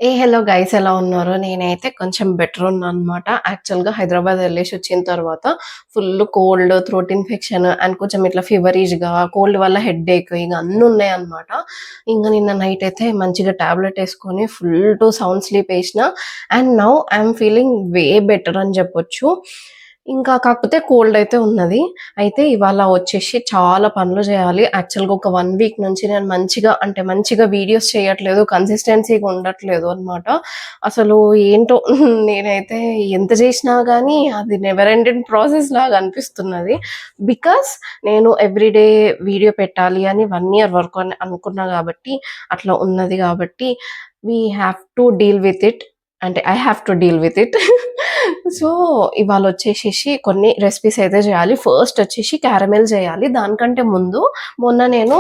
Hello guys, ఎలా ఉన్నారు? నేనైతే కొంచెం బెటర్ ఉన్నాననమాట. యాక్చువల్‌గా హైదరాబాద్ ఎళ్ళేసొచ్చిన తర్వాత full cold, throat infection and కొంచెం ఇట్లా ఫీవరిష్‌గా, కోల్డ్ వల్ల హెడ్‌ఏక్ ఇగ అన్నున్నాయనమాట. ఇంగ నిన్న నైట్ అయితే మంచిగా టాబ్లెట్ యేసుకొని ఫుల్ టు సౌండ్ స్లీప్ యేషిన. And now I'm feeling way better అని జెప్పొచ్చు. ఇంకా కాకపోతే కోల్డ్ అయితే ఉన్నది. అయితే ఇవాళ వచ్చేసి చాలా పనులు జేయాలి. యాక్చువల్‌గా ఒక 1 వీక్ నుంచి నేను మంచిగా వీడియోస్ చేయట్లేదు. కన్సిస్టెన్సీగా ఉండట్లేదు అనమాట. అసలు ఏంటో నేనైతే ఎంత జేసినా గానీ అది నెవర్ ఎండింగ్ ప్రాసెస్ లాగా అనిపిస్తున్నది. బికాస్ నేను ఎవ్రీడే వీడియో పెట్టాలి అని 1 ఇయర్ వరకు అని అనుకున్నా గాబట్టి, అట్లా ఉన్నది గాబట్టి we have to deal with it. అంటే I have to deal with it. So, ఇవాళొచ్చేసేసి కొన్ని రెసిపీస్ అయితే జేయాలి. ఫస్ట్ వచ్చేసి క్యారమెల్ జేయాలి. దానికంటే ముందు మొన్న నేను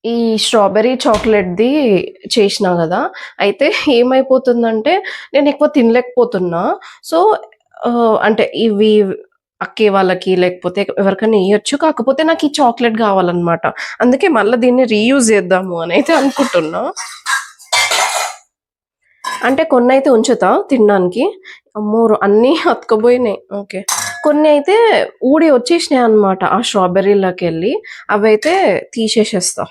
ఈ స్ట్రాబెర్రీ చాక్లెట్‌ది చేషినా గదా! అయితే ఏమైపోతుందంటే నేనెక్కువ తినలేకపోతున్నా. సో, అంటే ఇవి అక్కే వాళ్ళకి లేకపోతే ఎవరికైనా ఇయ్యొచ్చు. కాకపోతే నాకీ చాక్లెట్ గావాలనమాట. అందుకే మళ్ళా దీన్ని రీయూజ్ జేద్దాము అనైతే అనుకుంటున్నా. అంటే కొన్నైతే ఉంచుతా తినడానికి. అమ్మో! అన్నీ అతుక్కపోయినాయి. ఓకే. కొన్ని అయితే ఊడి వచ్చేసినాయన్నమాట ఆ స్ట్రాబెర్రీలకెళ్ళి. అవైతే తీసేసేస్తా.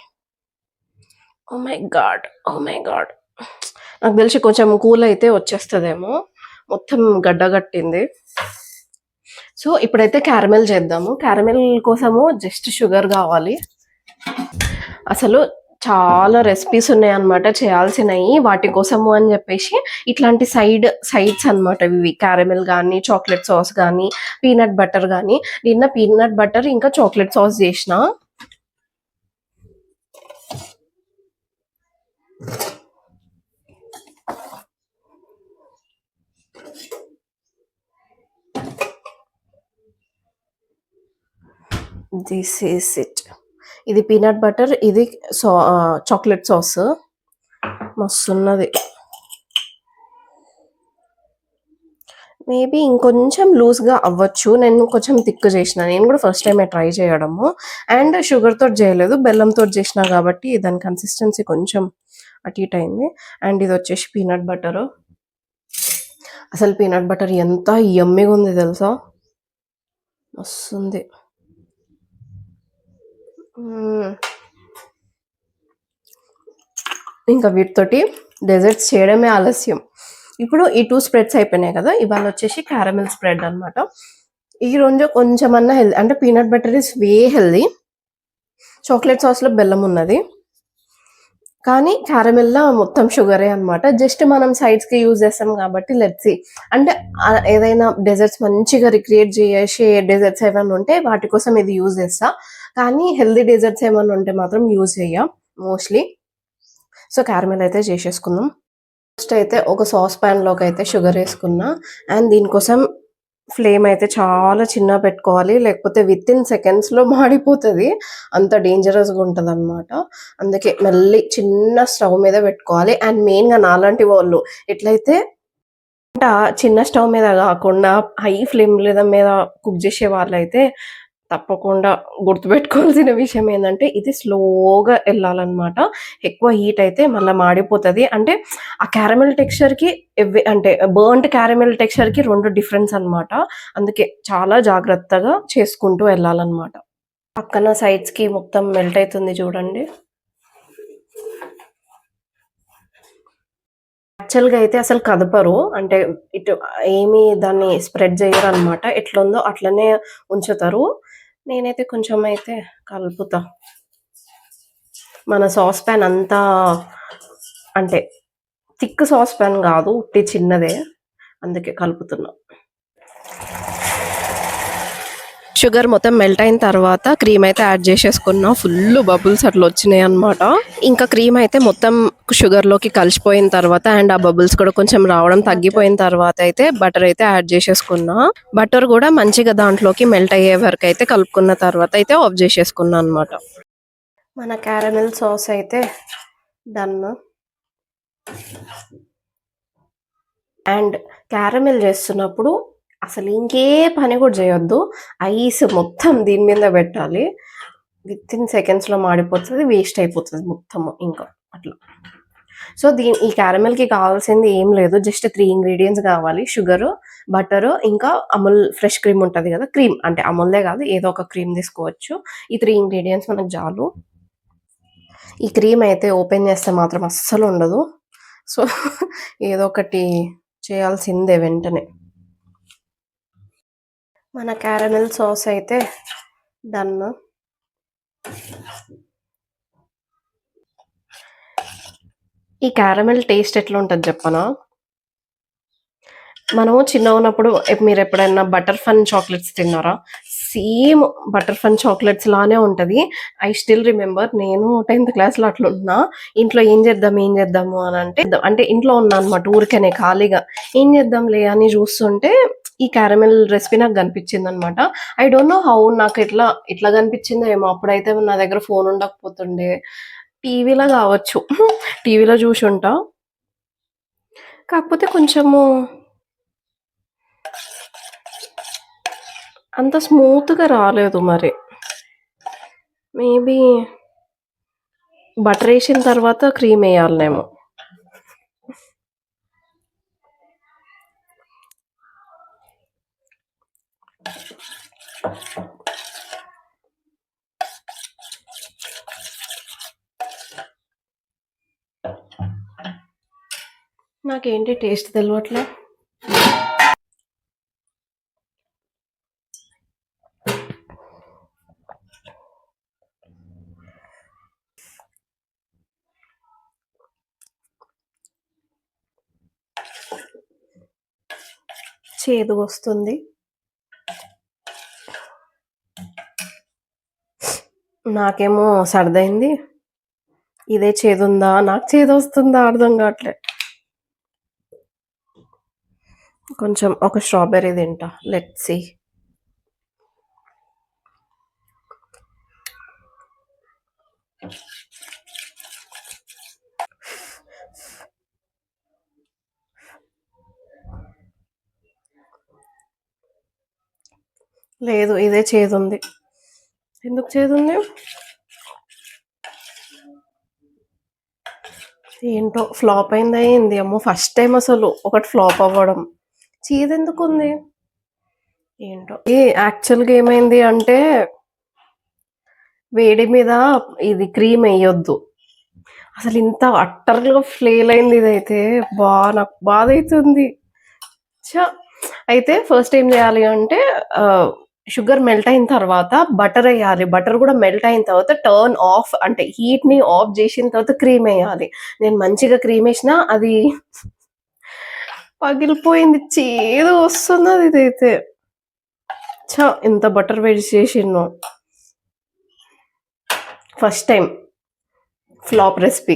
Oh my God! Oh my God! నాకు తెలిసి కొంచెం కూల్ అయితే వచ్చేస్తదేమో. మొత్తం గడ్డ గట్టింది. సో, ఇప్పుడైతే క్యారమెల్ చేద్దాము. క్యారమెల్ కోసము జస్ట్ షుగర్ గావాలి. అసలు చాలా రెసిపీస్ ఉన్నాయన్నమాట చేయాల్సినయి. వాటి కోసము అని జెప్పేసి ఇట్లాంటి సైడ్స్ అన్నమాట ఇవి. క్యారమెల్ గానీ, చాక్లెట్ సాస్ గానీ, పీనట్ బటర్ గానీ. నిన్న పీనట్ బటర్ ఇంకా చాక్లెట్ సాస్ జేషినా. This is it. ఇది పీనట్ బటర్, ఇది చాక్లెట్ సాస్. మస్తున్నది. మేబీ ఇంకొంచెం లూజ్‌గా అవ్వచ్చు. నేను కొంచెం థిక్ చేషినా. నేను గూడా ఫస్ట్ టైమే ట్రై చేయడము. అండ్ షుగర్‌తోటి జేయలేదు. బెల్లంతోటి జేషినా గాబట్టి దాని కన్సిస్టెన్సీ కొంచెం అటు ఇటు అయింది. అండ్ ఇదొచ్చేసి పీనట్ బటరు. అసలు పీనట్ బటర్ ఎంత యమ్మీగుంది తెలుసా? మస్తుంది. ఇంకా వీటితోటి డెజర్ట్స్ చేయడమే ఆలస్యం. ఇప్పుడు ఈ 2 స్ప్రెడ్స్ అయిపోయినాయి కదా! ఇవాళొచ్చేసి క్యారమెల్ స్ప్రెడ్ అనమాట. ఈ రోజు కొంచెమన్నా అంటే peanut butter is way healthy. Chocolate సాస్‌లో బెల్లం ఉన్నది. కానీ క్యారమెల్‌లో మొత్తం షుగరే అనమాట. జస్ట్ మనం సైడ్స్‌కి యూజ్ చేస్తాం కాబట్టి లెట్స్ సీ. అంటే ఏదైనా డెజర్ట్స్ మంచిగా రిక్రియేట్ చేసే డెజర్ట్స్ ఏమైనా ఉంటే వాటి కోసం ఇది యూజ్ చేస్తా. కానీ హెల్తీ డెజర్ట్స్ ఏమన్నా ఉంటే మాత్రం యూజ్ చెయ్య మోస్ట్‌లీ. సో, క్యారమెల్ అయితే చేసేసుకుందాం. ఫస్ట్ అయితే ఒక సాస్ పాన్‌లోకి అయితే షుగర్ ఏసుకున్నా. అండ్ దీనికోసం ఫ్లేమ్ అయితే చాలా చిన్నగా పెట్టుకోవాలి. లేకపోతే వితిన్ సెకండ్స్‌లో మాడిపోతది. అంత డేంజరస్‌గా ఉంటదనమాట. అందుకే చిన్న స్టవ్ మీద పెట్టుకోవాలి. అండ్ మెయిన్‌గా నాలాంటి వాళ్ళు ఎట్లయితే చిన్న స్టవ్ మీద గాకుండా హై ఫ్లేమ్ మీద కుక్ చేసే వాళ్ళైతే తప్పకుండా గుర్తుపెట్టుకోవాల్సిన విషయం ఏందంటే ఇది స్లోగా ఎళ్ళాలనమాట. ఎక్కువ హీట్ అయితే మళ్ళా మాడిపోతది. అంటే ఆ క్యారమెల్ టెక్స్చర్‌కి అంటే బర్న్డ్ క్యారమెల్ టెక్స్చర్‌కి 2 డిఫరెన్స్ అనమాట. అందుకే చాలా జాగ్రత్తగా చేసుకుంటూ ఎళ్ళాలనమాట. పక్కన సైడ్స్‌కి మొత్తం మెల్ట్ అయితుంది చూడండి. యాక్చువల్‌గా అయితే అసలు కదపరు. అంటే ఇటు దాన్ని స్ప్రెడ్ జెయ్యరనమాట. ఎట్లుందో అట్లనే ఉంచుతారు. నేనైతే కొంచెం అయితే కలుపుతా. మన సాస్ పాన్ అంతా అంటే థిక్ సాస్ పాన్ గాదు. ఉట్టి చిన్నదే. అందుకే కలుపుతున్నా. షుగర్ మొత్తం మెల్ట్ అయిన తర్వాత క్రీమ్ అయితే యాడ్ చేసేసుకున్నా. ఫుల్ బబుల్స్ అట్లా వచ్చినాయన్నమాట. ఇంకా క్రీమ్ అయితే మొత్తం షుగర్‌లోకి కలిసిపోయిన తర్వాత అండ్ ఆ బబుల్స్ కూడా కొంచెం రావడం తగ్గిపోయిన తర్వాత అయితే బటర్ అయితే యాడ్ చేసేసుకున్నా. బటర్ కూడా మంచిగా దాంట్లోకి మెల్ట్ అయ్యే వరకు అయితే కలుపుకున్న తర్వాత అయితే ఆఫ్ చేసేసుకున్నా అన్నమాట. మన క్యారమెల్ సాస్ అయితే డన్. అండ్ క్యారమెల్ చేస్తున్నప్పుడు అసలు ఇంకే పని కూడా చేయొద్దు. ఐస్ మొత్తం దీని మీద పెట్టాలి. వితిన్ సెకండ్స్‌లో మాడిపోతది. వేస్ట్ అయిపోతది మొత్తము ఇంకా అట్లా. సో, ఈ క్యారమెల్‌కి కావాల్సింది ఏం లేదు. జస్ట్ 3 ఇంగ్రీడియెంట్స్ కావాలి. షుగరు, బటరు, ఇంకా అమూల్ ఫ్రెష్ క్రీమ్ ఉంటది గదా! క్రీమ్ అంటే అమూల్‌దే గాదు. ఏదో ఒక క్రీమ్ తీసుకోవచ్చు. ఈ 3 ఇంగ్రీడియెంట్స్ మనకు చాలు. ఈ క్రీమ్ అయితే ఓపెన్ చేస్తే మాత్రం అస్సలుండదు. సో, ఏదో ఒకటి చేయాల్సిందే వెంటనే. మన క్యారమెల్ సాస్ అయితే డన్. ఈ క్యారమెల్ టేస్ట్ ఎట్లుంటది జెప్పనా? మనము చిన్నగున్నప్పుడు మీరెప్పుడైనా బటర్ ఫన్ చాక్లెట్స్ తిన్నారా? సేమ్ బటర్ ఫన్ చాక్లెట్స్ లానే ఉంటది. ఐ స్టిల్ రిమెంబర్ నేను 10థ్ క్లాస్‌లో అట్లున్నా. ఇంట్లో ఏం చేద్దాం, ఏం చేద్దాము అనంటే అంటే ఇంట్లో ఉన్నా అనమాట ఊరికనే ఖాళీగా. ఏం చేద్దాంలే అని చూస్తుంటే ఈ క్యారమెల్ రెసిపీ నాకు కనిపించిందనమాట. ఐ డోంట్ నో హౌ నాకు ఎట్లా కనిపించిందో ఏమో! అప్పుడైతే నా దగ్గర ఫోన్ ఉండకపోతుండే. టీవీలో కావచ్చు. టీవీలో చూసుంటా. కాకపోతే కొంచెము అంత స్మూత్‌గా రాలేదు మరి. మేబీ బటరేసిన తర్వాత క్రీమెయ్యాలనేమో. నాకేంటి టేస్ట్ తెలవట్లే. చేదుగొస్తుంది. నాకేమో సర్దయింది. ఇదే చేదుందా? నాకు చేదొస్తుందా అర్థం గాట్లే. కొంచెం ఒక స్ట్రాబెర్రీ తింటా. Let's see. లేదు ఇదే చేదుంది. ఎందుకు చేదుంది? ఏంటో ఫ్లాప్ అయిందా ఏంది? అమ్మో! ఫస్ట్ టైమ్ అసలు ఒకటి ఫ్లాప్ అవ్వడం. చేదెందుకుంది? ఏంటో. యాక్చువల్‌గా ఏమైంది అంటే వేడి మీద ఇది క్రీమ్ ఎయొద్దు. అసలింత అట్టర్‌గా ఫెయిల్ అయింది ఇదైతే. నాకు బాధైతుంది. ఛ! అయితే ఫస్ట్ ఏం జేయాలి అంటే షుగర్ మెల్ట్ అయిన తర్వాత బటర్ ఎయ్యాలి. బటర్ గూడా మెల్ట్ అయిన తర్వాత టర్న్ ఆఫ్ అంటే హీట్‌ని ఆఫ్ జేసిన తర్వాత క్రీమ్ ఎయ్యాలి. నేను మంచిగా క్రీమ్ ఎసినా అది పగిలిపోయింది. చేదు వస్తున్నది ఇదైతే. ఎంత బటర్ వేస్ట్ చేసిన్నో. First time flop recipe.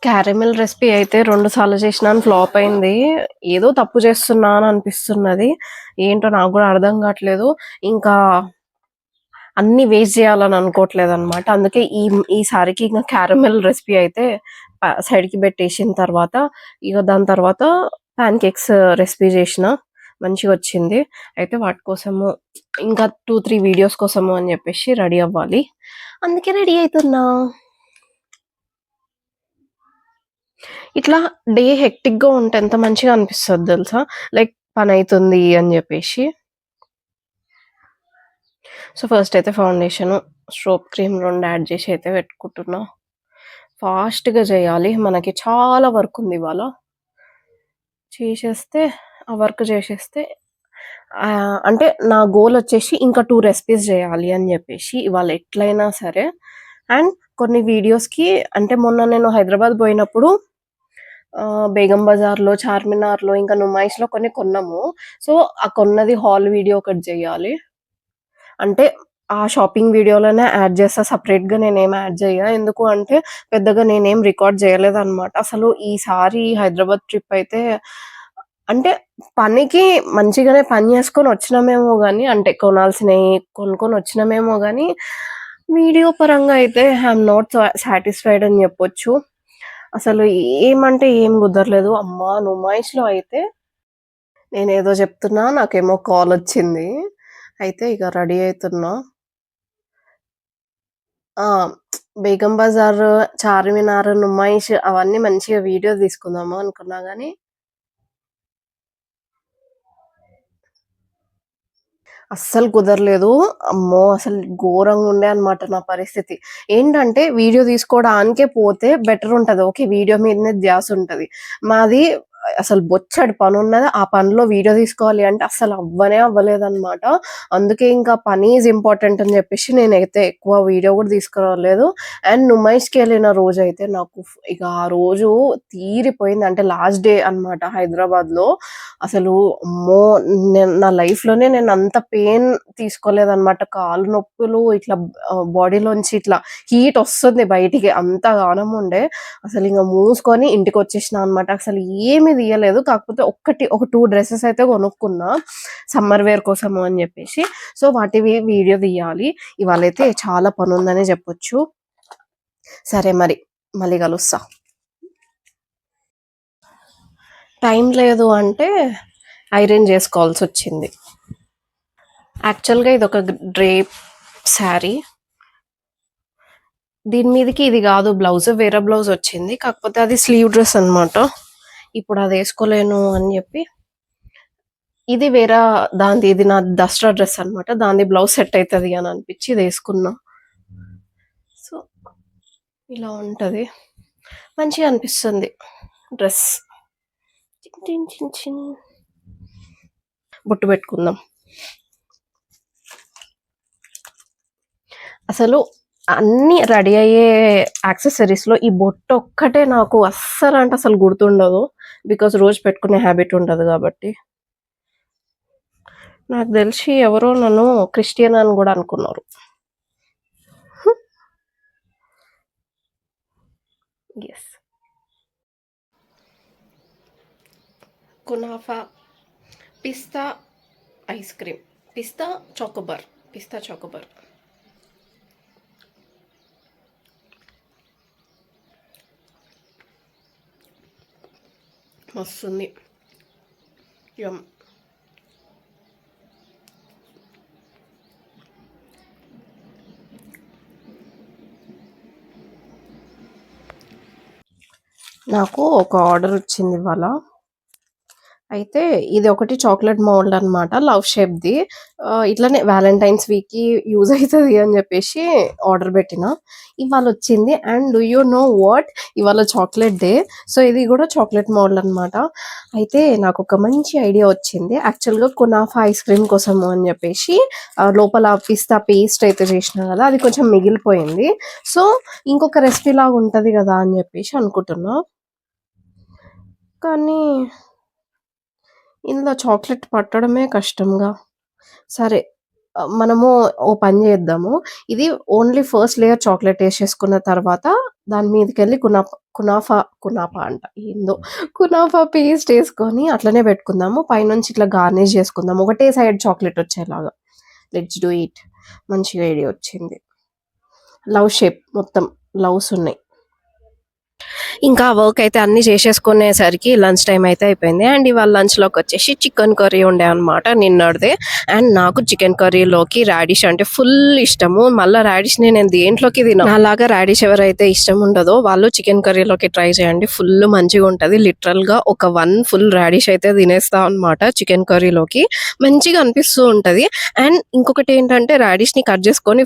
Caramel recipe అయితే 2 సార్లు చేసినాను ఫ్లాప్ అయింది. ఏదో తప్పు చేస్తున్నా అని అనిపిస్తున్నది. ఏంటో నాకు గూడా అర్థం గాట్లేదు. ఇంకా అన్నీ వేస్ట్ జేయాలని అనుకోవట్లేదనమాట. అందుకే ఈసారికి ఇంక క్యారమెల్ రెసిపీ అయితే సైడ్‌కి బెట్టేసిన తర్వాత, ఇగ దాని తర్వాత పాన్ కేక్స్ రెసిపీ జేషిన. మంచిగొచ్చింది. అయితే వాటి కోసము ఇంకా 2, 3 వీడియోస్ కోసము అని జెప్పేసి రెడీ అవ్వాలి. అందుకే రెడీ అయితున్నా. ఇట్లా డే హెక్టిక్‌గా ఉంటే ఎంత మంచిగా అనిపిస్తది దెలుసా? లైక్ పనైతుంది అని జెప్పేసి. సో, ఫస్ట్ అయితే ఫౌండేషను, స్ట్రోబ్ క్రీమ్ 2 యాడ్ జేసి అయితే పెట్టుకుంటున్నా. ఫాస్ట్‌గా జేయాలి. మనకి చాలా వర్క్ ఉంది ఇవాళ. చేసేస్తే ఆ వర్క్ చేసేస్తే అంటే నా గోల్ వచ్చేసి ఇంకా 2 రెసిపీస్ జేయాలి అని జెప్పేసి ఇవాళ ఎట్లైనా సరే. అండ్ కొన్ని వీడియోస్‌కి అంటే మొన్న నేను హైదరాబాద్ బోయినప్పుడు బేగం బజార్‌లో, చార్మినార్‌లో ఇంకా నుమాయిష్‌లో కొన్ని కొన్నాము. సో, ఆ కొన్నది హాల్ వీడియో ఒకటి జేయాలి. అంటే ఆ షాపింగ్ వీడియోలోనే యాడ్ చేస్తా. సెపరేట్‌గా నేనేం యాడ్ జేయ. ఎందుకు అంటే పెద్దగా నేనేం రికార్డ్ జేయలేదనమాట. అసలు ఈసారి హైదరాబాద్ ట్రిప్ అయితే అంటే పనికి మంచిగానే పని జేసుకొని వచ్చినామేమో గానీ అంటే కొనాల్సినయి కొనుక్కొని వచ్చినామేమో గానీ వీడియో పరంగా అయితే ఐయామ్ నాట్ సాటిస్ఫైడ్ అని జెప్పొచ్చు. అసలు ఏమంటే ఏం కుదరలేదు. అమ్మా! నుమాయిష్‌లో అయితే నేనేదో చెప్తున్నా నాకేమో కాల్ వచ్చింది. అయితే ఇక రెడీ అయితున్నా. ఆ! బేగం బజార్, చార్మినార్, నుమాయిష్ అవన్నీ మంచిగా వీడియో తీసుకుందాము అనుకున్నా గానీ అస్సలు కుదరలేదు. అమ్మో! అసలు ఘోరంగుండే అనమాట నా పరిస్థితి. ఏంటంటే వీడియో తీసుకోవడానికే పోతే బెటరుంటది. ఓకే. వీడియో మీదనే ధ్యాసుంటది. మాది అసలు బొచ్చెడు పనున్నది. ఆ పనిలో వీడియో తీసుకోవాలి అంటే అస్సలు అవ్వనే అవ్వలేదనమాట. అందుకే ఇంకా పని ఈజ్ ఇంపార్టెంట్ అని జెప్పేసి నేనైతే ఎక్కువ వీడియో గూడా తీసుకురాలేదు. అండ్ నుమైష్‌కెళ్ళిన రోజైతే నాకు ఇక ఆ రోజు తీరిపోయింది. అంటే లాస్ట్ డే అనమాట హైదరాబాద్‌లో. అసలు అమ్మో! నా లైఫ్‌లోనే నేనంత పెయిన్ తీసుకోలేదనమాట. కాళ్ళు నొప్పులు ఇట్లా బాడీలోంచి ఇట్లా హీటొస్తుంది బయటికి. అంత గానముండే. అసలింక మూసుకొని ఇంటికొచ్చేసినా అనమాట. అసలు ఏమి తీయలేదు. కాకపోతే ఒక 2 డ్రెసెస్ అయితే కొనుక్కున్నా. సమ్మర్ వేర్ కోసము అని జెప్పేసి. సో, వాటివి వీడియో తీయాలి. ఇవాళైతే చాలా పనుందనే జెప్పొచ్చు. సరే మరి. మళ్ళీ కలుస్తా. టైం లేదు అంటే ఐరన్ జేసుకోవాల్సొచ్చింది. యాక్చువల్‌గా ఇదొక డ్రేప్ శారీ. దీని మీదకి ఇది గాదు బ్లౌజ్. వేరే బ్లౌజొచ్చింది. కాకపోతే అది స్లీవ్ డ్రెస్ అనమాట. ఇప్పుడు అదేసుకోలేను అని జెప్పి ఇది వేరే దానిది. ఇది నా దసరా డ్రెస్ అనమాట. దానిది బ్లౌజ్ సెట్ అయితది అని అనిపిచ్చి ఇదేసుకున్నా. సో, ఇలా ఉంటది. మంచిగా అనిపిస్తుంది డ్రెస్. చిన్ చిన్ చిన్ చిన్. బొట్టు పెట్టుకుందాం. అసలు అన్నీ రెడీ అయ్యే యాక్సెసరీస్‌లో ఈ బొట్టొక్కటే నాకు అస్సలంటే అసలు గుర్తుండదు. బికాజ్ రోజు పెట్టుకునే హాబిట్ ఉండదు గాబట్టి. నాకు దెలిసి ఎవరో నన్ను క్రిస్టియన్ అని గూడా అనుకున్నారు. యెస్. కునాఫా, పిస్తా ఐస్ క్రీమ్. పిస్తా చాకోబార్. పిస్తా చాకోబార్. మస్తుంది. యమ్. నాకు ఒక ఆర్డర్ వచ్చింది ఇవాళ. అయితే ఇది ఒకటి చాక్లెట్ మౌల్డ్ అనమాట. లవ్ షేప్‌ది. ఇట్లనే వాలంటైన్స్ వీక్‌కి యూజ్ అయితది అని జెప్పేసి ఆర్డర్ బెట్టినా. ఇవాళొచ్చింది. And do you know what? ఇవాళ చాక్లెట్ డే. సో, ఇది గూడా చాక్లెట్ మౌల్డ్ అనమాట. అయితే నాకొక మంచి ఐడియా వచ్చింది. యాక్చువల్‌గా కునాఫా ఐస్ క్రీమ్ కోసము అని జెప్పేసి లోపల పిస్తా పేస్ట్ అయితే చేసినా గదా! అది కొంచెం మిగిలిపోయింది. సో, ఇంకొక రెసిపీ లాగా ఉంటది గదా అని జెప్పేసి అనుకుంటున్నా. కానీ ఇందులో చాక్లెట్ పట్టడమే కష్టంగా. సరే. మనము ఓ పని జేద్దాము. ఇది ఓన్లీ ఫస్ట్ లేయర్ చాక్లెట్ ఏసేసుకున్న తర్వాత దాని మీదకెళ్ళి కునాఫా అంట. ఏందో కునాఫా పేస్ట్ ఏసుకొని అట్లనే పెట్టుకుందాము. పైనుంచి ఇట్లా గార్నిష్ జేసుకుందాం. ఒకటే సైడ్ చాక్లెట్ వచ్చేలాగా. Let's do it. మంచిగా ఐడియా వచ్చింది. లవ్ షేప్ మొత్తం లవ్స్ ఉన్నాయి. ఇంకా వర్క్ అయితే అన్నీ చేసేసుకునేసరికి లంచ్ టైం అయితే అయిపోయింది. అండ్ ఇవాళ లంచ్‌లోకి వచ్చేసి చికెన్ కర్రీ ఉండే అనమాట నిన్నటిదే. అండ్ నాకు చికెన్ కర్రీలోకి రాడిష్ అంటే ఫుల్ ఇష్టము. మళ్ళా రాడిష్‌ని నేను దేంట్లోకి తిన. నాలాగా రాడిష్ ఎవరైతే ఇష్టం ఉండదో వాళ్ళు చికెన్ కర్రీలోకి ట్రై చేయండి. ఫుల్ మంచిగుంటది. లిటరల్‌గా ఒక 1 ఫుల్ రాడిష్ అయితే తినేస్తా అనమాట చికెన్ కర్రీలోకి. మంచిగా అనిపిస్తూ ఉంటది. అండ్ ఇంకొకటేంటంటే రాడిష్‌ని కట్ చేసుకొని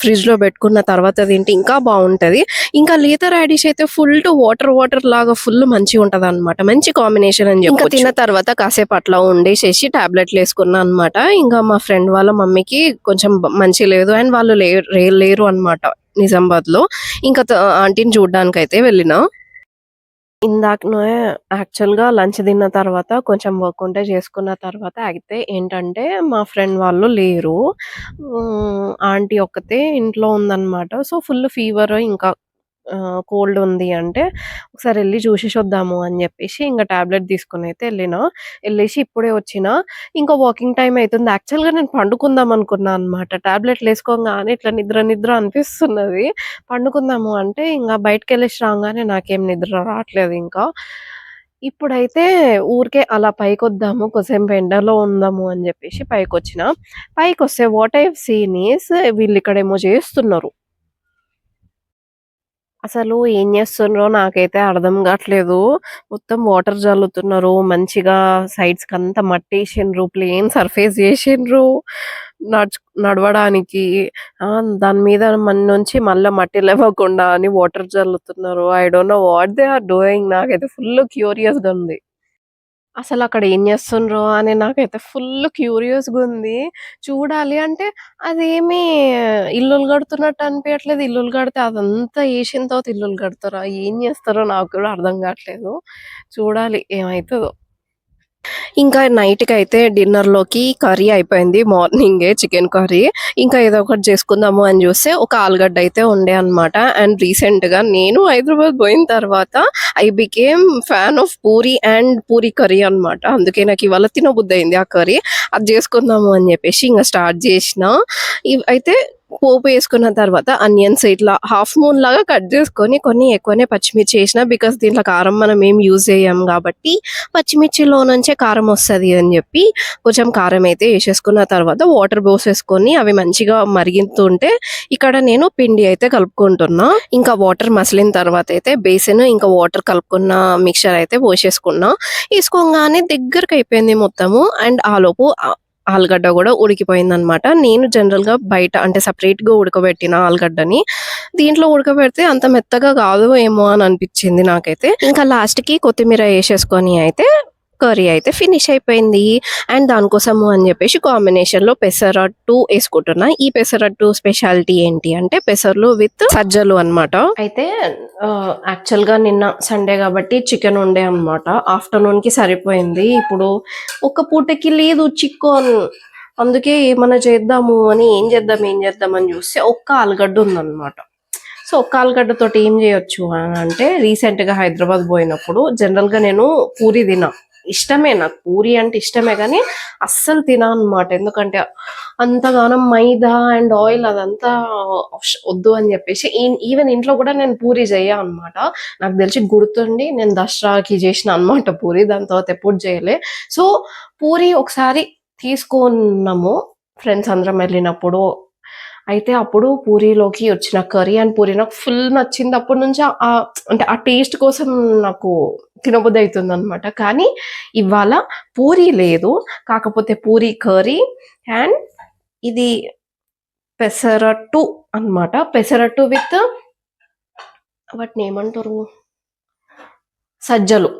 ఫ్రిడ్జ్‌లో పెట్టుకున్న తర్వాత తింటే ఇంకా బావుంటది. ఇంకా లేత రాడిష్ అయితే ఫుల్ టు వాటర్ లాగా ఫుల్ మంచిగుంటదనమాట. మంచి కాంబినేషన్ అని చెప్పొచ్చు. ఇంకా తిన్న తర్వాత కాసేపు అట్లా ఉండేసేసి టాబ్లెట్‌లేసుకున్నా అనమాట. ఇంకా మా ఫ్రెండ్ వాళ్ళ మమ్మీకి కొంచెం మంచిగా లేదు. అండ్ వాళ్ళు లేరు అనమాట నిజామాబాద్‌లో. ఇంకా ఆంటీని చూడ్డానికైతే వెళ్ళినా. ఇందాకనే యాక్చువల్‌గా లంచ్ తిన్న తర్వాత కొంచెం వర్క్ ఉంటే చేసుకున్న తర్వాత అయితే ఏంటంటే మా ఫ్రెండ్ వాళ్ళు లేరు. ఆంటీ ఒక్కతే ఇంట్లో ఉందనమాట. సో, ఫుల్ ఫీవర్ ఇంకా కోల్డ్ ఉంది అంటే ఒకసారి ఎళ్లి చూసేసొద్దాము అని జెప్పేసి ఇంక టాబ్లెట్ తీసుకొనైతే ఎళ్ళినా. ఎళ్ళేసి ఇప్పుడే వచ్చినా. ఇంకా వాకింగ్ టైమ్ అయితుంది. యాక్చువల్‌గా నేను పండుకుందాం అనుకున్నా అనమాట. టాబ్లెట్‌లేసుకోంగానే ఇట్లా నిద్ర అనిపిస్తున్నది. పండుకుందాము అంటే ఇంగ బయటికెళ్ళేసి రాంగానే నాకేం నిద్ర రావట్లేదు ఇంకా. ఇప్పుడైతే ఊరికే అలా పైకొద్దాము, కొద్దిసేపు ఎండలో ఉందాము అని జెప్పేసి పైకొచ్చిన. పైకొస్తే what I have seen is వీళ్ళిక్కడేమో జేస్తున్నారు. అసలు ఏం జేస్తుండ్రో నాకైతే అర్థం గాట్లేదు. మొత్తం వాటర్ జల్లుతున్నారు. మంచిగా సైడ్స్‌కంతా మట్టేసిండ్రు. Plane surface జేసిండ్రు. నడుచు నడవడానికి. దాని మీద నుంచి మళ్ళా మట్టి లేవకుండా అని వాటర్ జల్లుతున్నారు. I don't know what they are doing. నాకైతే ఫుల్లు క్యూరియస్‌గా ఉంది. అసలక్కడ ఏం జేస్తుండ్రో అని నాకైతే ఫుల్లు క్యూరియస్‌గుంది. చూడాలి అంటే అదేమి ఇల్లులు గడుతున్నట్టు అనిపియట్లేదు. ఇల్లులు గడితే అదంతా ఏసిన తర్వాత ఇల్లులు గడతారా? ఏం జేస్తారో నాకు కూడా అర్థం గాట్లేదు. చూడాలి ఏమైతదో. ఇంకా నైట్‌కైతే డిన్నర్‌లోకి కర్రీ అయిపోయింది. మార్నింగే చికెన్ కర్రీ. ఇంకా ఏదో ఒకటి చేసుకుందాము అని జూస్తే ఒక ఆలుగడ్డ అయితే ఉండే అన్నమాట. అండ్ రీసెంట్‌గా నేను హైదరాబాద్ పోయిన తర్వాత I became fan of puri and puri curry అన్నమాట. అందుకే నాకు ఇవాళ తినబుద్దయింది ఆ కర్రీ. అది జేసుకుందాము అని జెప్పేసి ఇంగ స్టార్ట్ జేసినా. అయితే పోపేసుకున్న తర్వాత ఆనియన్స్ ఇట్లా హాఫ్ మూన్ లాగా కట్ జేసుకొని కొన్ని ఎక్కువనే పచ్చిమిర్చి ఏసిన. బికాజ్ దీంట్లో కారం మనం ఏం యూజ్ జేయం గాబట్టి పచ్చిమిర్చిలో నుంచే కారం వస్తది అని జెప్పి కొంచెం కారం అయితే ఏసేసుకున్న తర్వాత వాటర్ పోసేసుకొని అవి మంచిగా మరుగుతుంటే ఇక్కడ నేను పిండి అయితే కలుపుకుంటున్నా. ఇంకా వాటర్ మసిలిన తర్వాత అయితే బేసిన్ ఇంకా వాటర్ కలుపుకున్న మిక్స్చర్ అయితే పోసేసుకున్నా. ఏసుకోంగానే దగ్గరకయిపోయింది మొత్తము. అండ్ ఆలోపు ఆలుగడ్డ గూడా ఉడికిపోయిందనమాట. నేను జనరల్‌గా బయట అంటే సెపరేట్‌గా ఉడకబెట్టిన ఆలుగడ్డని దీంట్లో ఉడకబెడితే అంత మెత్తగా కాదు ఏమో అని అనిపిచ్చింది నాకైతే. ఇంకా లాస్ట్‌కి కొత్తిమీర ఏసేసుకొని అయితే కర్రీ అయితే ఫినిష్ అయిపోయింది. అండ్ దానికోసము అని జెప్పేసి కాంబినేషన్‌లో పెసరట్టు ఏసుకుంటున్నా. ఈ పెసరట్టు స్పెషాలిటీ ఏంటి అంటే పెసర్లు విత్ సజ్జలు అన్నమాట. అయితే యాక్చువల్‌గా నిన్న సండే గాబట్టి చికెన్ ఉండే అన్నమాట. ఆఫ్టర్‌నూన్‌కి సరిపోయింది. ఇప్పుడు ఒక్క పూటకి లేదు చికెన్. అందుకే ఏమన్నా చేద్దాము అని ఏం చేద్దాం అని జూస్తే ఒక్క ఆలుగడ్డ ఉందన్నమాట. సో, ఒక్క ఆలుగడ్డతోటి ఏం జేయొచ్చు అనంటే రీసెంట్‌గా హైదరాబాద్ బోయినప్పుడు జనరల్‌గా నేను పూరి తినా. ఇష్టమే నాకు పూరి అంటే ఇష్టమే గానీ అస్సలు తిననన్నమాట. ఎందుకంటే అంతగానం మైదా అండ్ ఆయిల్ అదంతా వద్దు అని జెప్పేసి ఈవెన్ ఇంట్లో గూడా నేను పూరి జెయ్య అన్నమాట. నాకు దెలిసి గుర్తుండి నేను దసరాకి జేసినా అన్నమాట పూరి. దాని తర్వాత ఎప్పుడు జేయలే. సో, పూరి ఒకసారి తీసుకున్నాము ఫ్రెండ్స్ అందరం ఎళ్ళినప్పుడు. అయితే అప్పుడు పూరీలోకి వచ్చిన కర్రీ అండ్ పూరి నాకు ఫుల్ నచ్చింది. అప్పటి నుంచి అంటే ఆ టేస్ట్ కోసం నాకు తినబుద్దయితుందనమాట. కానీ ఇవాళ పూరి లేదు. కాకపోతే పూరి కర్రీ అండ్ ఇది పెసరట్టు అన్నమాట. పెసరట్టు విత్ వాటినేమంటారు? సజ్జలు.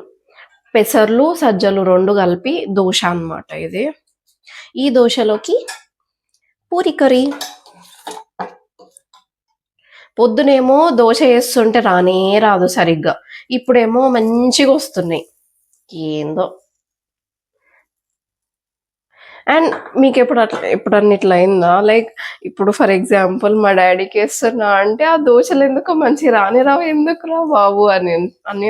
పెసర్లు, సజ్జలు 2 కలిపి దోస అన్నమాట ఇది. ఈ దోసలోకి పూరి కర్రీ. పొద్దునేమో దోస ఏస్తుంటే రానే రాదు సరిగ్గా. ఇప్పుడేమో మంచిగొస్తున్నాయి. ఏందో. అండ్ ఎప్పుడన్నా ఇట్లా అయిందా? లైక్ ఇప్పుడు ఫర్ ఎగ్జాంపుల్ మా డ్యాడీకేస్తున్నా అంటే, ఆ దోసలెందుకో మంచిగా రానే రావు ఎందుకురా బాబు అని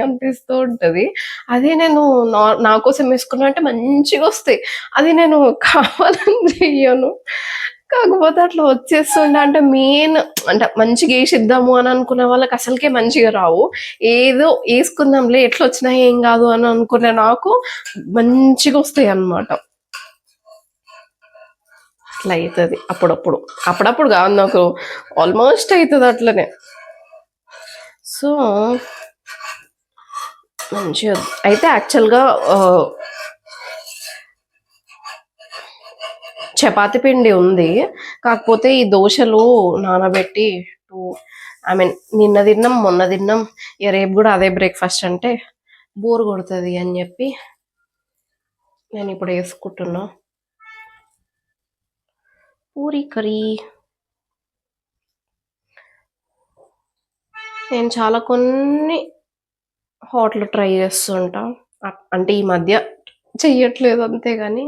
అనిపిస్తూ ఉంటది. అదే నేను నా కోసం ఏసుకున్నా అంటే మంచిగొస్తాయి. అది నేను కావాలని చెయ్యను. కాకపోతే అట్లా వచ్చేస్తుండే అంటే అంటే మంచిగా ఏసిద్దాము అని అనుకునే వాళ్ళకి అసలకే మంచిగా రావు. ఏదో ఏసుకుందాంలే ఎట్లొచ్చినా ఏం గాదు అని అనుకునే నాకు మంచిగొస్తాయన్నమాట. అట్లా అయితది అప్పుడప్పుడు. అప్పుడప్పుడు గాదు నాకు ఆల్మోస్ట్ అయితది అట్లనే. సో, మంచిగా అయితే యాక్చువల్‌గా చపాతీ పిండి ఉంది. కాకపోతే ఈ దోసలు నానబెట్టి టూ ఐ మీన్ నిన్న తిన్నాం, మొన్న తిన్నాం. ఇగ రేపు గూడా అదే బ్రేక్‌ఫాస్ట్ అంటే బోర్ కొడతది అని జెప్పి నేనిప్పుడు యేసుకుంటున్నా. పూరి కర్రీ. నేను చాలా కొన్ని హాట్‌లో ట్రై చేస్తుంటా. అంటే ఈ మధ్య చెయ్యట్లేదు అంతే గాని,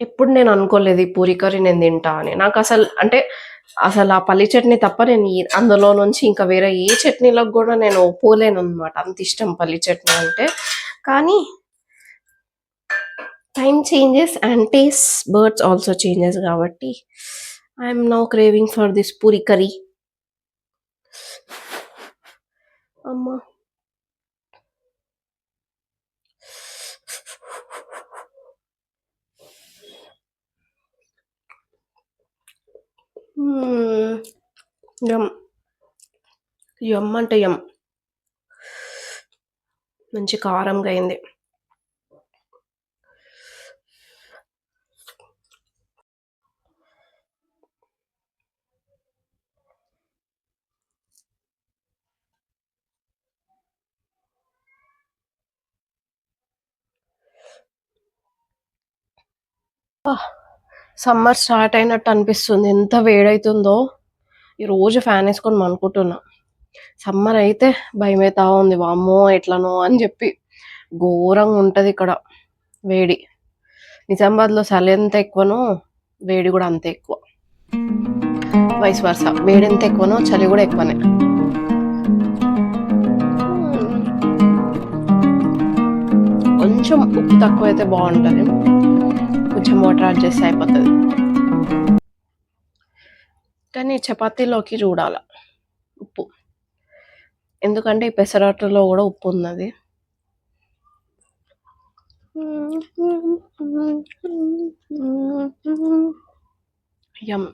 ఎప్పుడు నేను అనుకోలేదు ఈ పూరి కర్రీ నేను తింటా అని. అంటే అసలు ఆ పల్లి చట్నీ తప్ప నేను అందులో నుంచి ఇంకా వేరే ఏ చట్నీలకు గూడా నేను పోలేనన్నమాట. అంత ఇష్టం పల్లి చట్నీ అంటే. కానీ time changes and taste buds also changes కాబట్టి I am now craving for this puri curry. అమ్మ! యమ్ యమ్ అంటే యమ్. మంచి కారంగా అయింది. సమ్మర్ స్టార్ట్ అయినట్టు అనిపిస్తుంది. ఎంత వేడైతుందో. ఈరోజు ఫ్యాన్ వేసుకొని పనుకుంటున్నా. సమ్మర్ అయితే భయమైతా ఉంది. వామ్మో ఎట్లనో అని చెప్పి. ఘోరంగా ఉంటది ఇక్కడ వేడి. నిజామాబాద్లో చలి ఎంత ఎక్కువనో వేడి కూడా అంతే ఎక్కువ. Vice versa. వేడి ఎంత ఎక్కువనో చలి కూడా ఎక్కువనే. కొంచెం ఉప్పు తక్కువ అయితే బాగుంటుంది. కొంచెం వాటర్ యాడ్ చేస్తే అయిపోతుంది. కానీ చపాతీలోకి చూడాల ఉప్పు. ఎందుకంటే ఈ పెసరట్టులో కూడా ఉప్పు ఉన్నది. యమ్.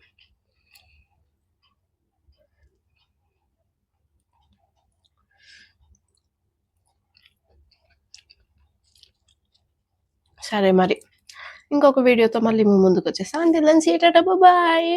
సరే మరి ఇంకొక వీడియోతో మళ్ళీ మీ ముందుకు వచ్చేస్తా. Until then see you, tata, bye.